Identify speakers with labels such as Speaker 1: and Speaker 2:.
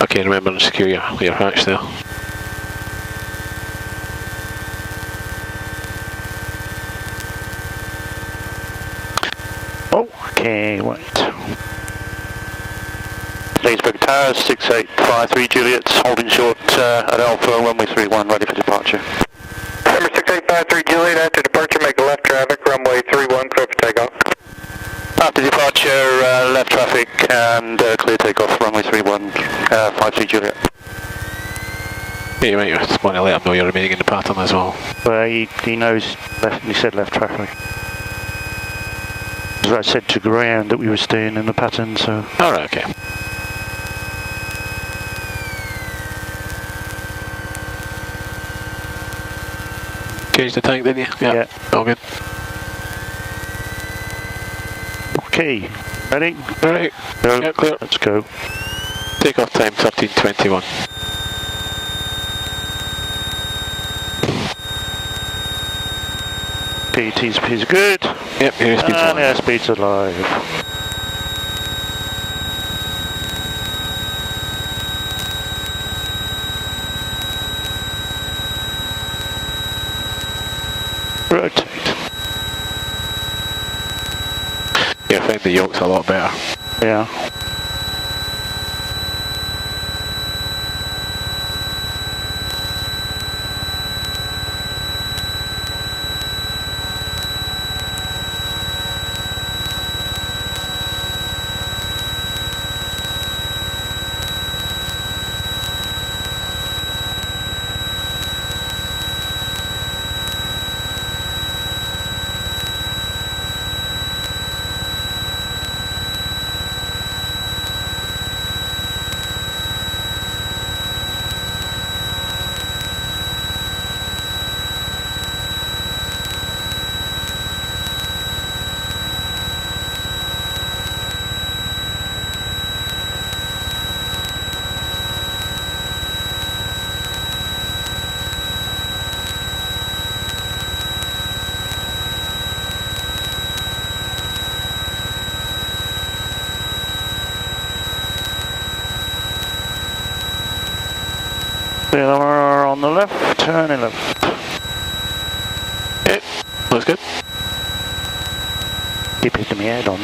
Speaker 1: Okay, remember to secure your hatch there.
Speaker 2: Okay, wait.
Speaker 3: Leesburg Tower, 6853 Juliet, holding short at Alpha, runway 31, ready for departure.
Speaker 4: Number 6853 Juliet, after departure make a left traffic, runway 31, clear for takeoff.
Speaker 3: After departure, left traffic and clear takeoff, runway 31, 53 Juliet.
Speaker 1: Yeah, you might just want to let him know you're remaining in the pattern as well.
Speaker 2: Well, he knows, he said left traffic. As I said to ground that we were staying in the pattern, so...
Speaker 1: Alright, okay. Changed the tank, didn't you?
Speaker 2: Yeah.
Speaker 1: All good.
Speaker 2: Okay, ready?
Speaker 1: Right.
Speaker 2: Go.
Speaker 1: Yeah, clear.
Speaker 2: Let's go.
Speaker 1: Takeoff time 13:21.
Speaker 2: PT's good.
Speaker 1: Yep, airspeed's
Speaker 2: And
Speaker 1: alive.
Speaker 2: airspeed's alive. Rotate.
Speaker 1: Yeah, I find the yoke's a lot better.
Speaker 2: Yeah. We're on the left, turning left.
Speaker 1: Okay, that's good.
Speaker 2: Keep hitting my head on.